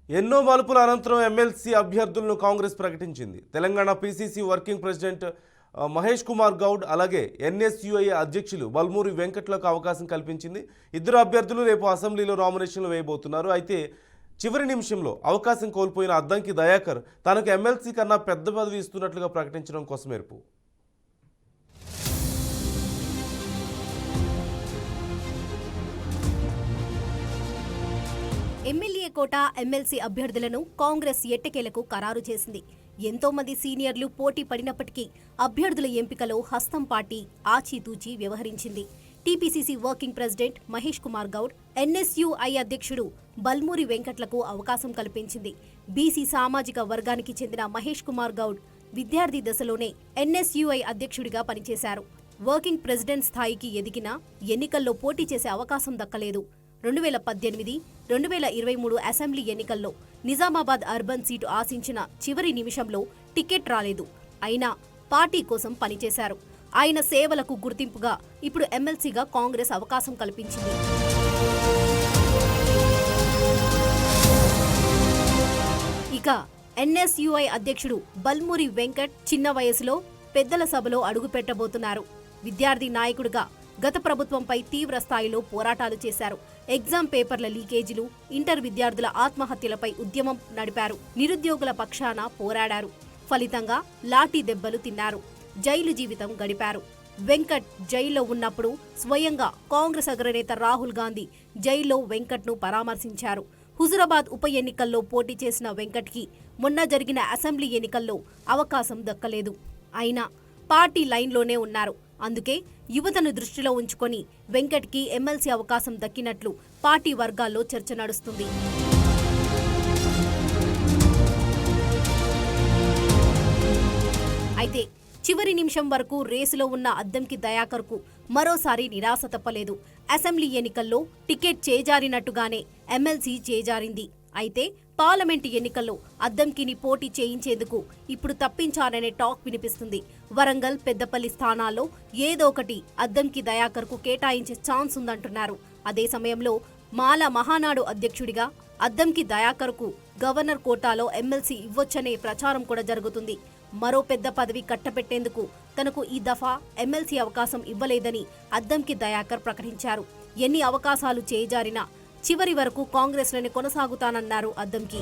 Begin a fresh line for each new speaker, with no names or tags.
ఎన్నో మలుపుల అనంతరం ఎమ్మెల్సీ అభ్యర్థులను కాంగ్రెస్ ప్రకటించింది. Telangana PCC working president Mahesh Kumar Goud అలాగే ఎన్ఎస్యుఐ అధ్యక్షులు బల్మూరి వెంకట్లకు అవకాశం కల్పించింది. ఇద్దరు అభ్యర్థులు రేపు అసెంబ్లీలో నామినేషన్లు వేయబోతున్నారు. అయితే చివరి నిమిషంలో అవకాశం కోల్పోయిన అద్దంకి దయాకర్ తనకు ఎమ్మెల్సీ కన్నా పెద్ద పదవి ఇస్తున్నట్లుగా ప్రకటించడం కొసమెరుపు.
ఎమ్మెల్యే కోట ఎమ్మెల్సీ అభ్యర్థులను కాంగ్రెస్ ఎట్టకేలకు ఖరారు చేసింది. ఎంతో మంది సీనియర్లు పోటీ పడినప్పటికీ అభ్యర్థుల ఎంపికలో హస్తం పార్టీ ఆచితూచి వ్యవహరించింది. TPCC working president Mahesh Kumar Goud, NSUI అధ్యక్షుడు బల్మూరి వెంకట్లకు అవకాశం కల్పించింది. బీసీ సామాజిక వర్గానికి చెందిన మహేష్ కుమార్ గౌడ్ విద్యార్థి దశలోనే ఎన్ఎస్యుఐ అధ్యక్షుడిగా పనిచేశారు. వర్కింగ్ ప్రెసిడెంట్ స్థాయికి ఎదిగినా ఎన్నికల్లో పోటీ చేసే అవకాశం దక్కలేదు. 2018, 2023 అసెంబ్లీ ఎన్నికల్లో నిజామాబాద్ అర్బన్ సీటు ఆశించిన చివరి నిమిషంలో టికెట్ రాలేదు. అయినా పార్టీ కోసం పనిచేశారు. ఆయన సేవలకు గుర్తింపుగా ఇప్పుడు ఎమ్మెల్సీగా కాంగ్రెస్ అవకాశం కల్పించింది. ఇక ఎన్ఎస్యుఐ అధ్యక్షుడు బల్మూరి వెంకట్ చిన్న వయసులో పెద్దల సభలో అడుగుపెట్టబోతున్నారు. విద్యార్థి నాయకుడిగా గత ప్రభుత్వంపై తీవ్ర స్థాయిలో పోరాటాలు చేశారు. ఎగ్జామ్ పేపర్ల లీకేజీలు, ఇంటర్ విద్యార్థుల ఆత్మహత్యలపై ఉద్యమం నడిపారు. నిరుద్యోగుల పక్షాన పోరాడారు. ఫలితంగా లాఠీ దెబ్బలు తిన్నారు. జైలు జీవితం గడిపారు. వెంకట్ జైల్లో ఉన్నప్పుడు స్వయంగా కాంగ్రెస్ అగ్రనేత రాహుల్ గాంధీ జైల్లో వెంకట్ను పరామర్శించారు. హుజురాబాద్ ఉప ఎన్నికల్లో పోటీ చేసిన వెంకట్కి మొన్న జరిగిన అసెంబ్లీ ఎన్నికల్లో అవకాశం దక్కలేదు. అయినా పార్టీ లైన్లోనే ఉన్నారు. అందుకే యువతను దృష్టిలో ఉంచుకొని వెంకట్కి ఎమ్మెల్సీ అవకాశం దక్కినట్లు పార్టీ వర్గాల్లో చర్చ నడుస్తుంది. అయితే చివరి నిమిషం వరకు రేసులో ఉన్న అద్దంకి దయాకర్కు మరోసారి నిరాశ తప్పలేదు. అసెంబ్లీ ఎన్నికల్లో టికెట్ చేజారినట్టుగానే ఎమ్మెల్సీ చేజారింది. అయితే పార్లమెంటు ఎన్నికల్లో అద్దంకిని పోటీ చేయించేందుకు ఇప్పుడు తప్పించారనే టాక్ వినిపిస్తుంది. వరంగల్, పెద్దపల్లి స్థానాల్లో ఏదో ఒకటి అద్దంకి దయాకర్కు కేటాయించే ఛాన్స్ ఉందంటున్నారు. అదే సమయంలో మాల మహానాడు అధ్యక్షుడిగా అద్దంకి దయాకర్కు గవర్నర్ కోటాలో ఎమ్మెల్సీ ఇవ్వొచ్చనే ప్రచారం కూడా జరుగుతుంది. మరో పెద్ద పదవి కట్టబెట్టేందుకు తనకు ఈ దఫా ఎమ్మెల్సీ అవకాశం ఇవ్వలేదని అద్దంకి దయాకర్ ప్రకటించారు. ఎన్ని అవకాశాలు చేజారినా చివరి వరకు కాంగ్రెస్లోనే కొనసాగుతానన్నారు అద్దంకి.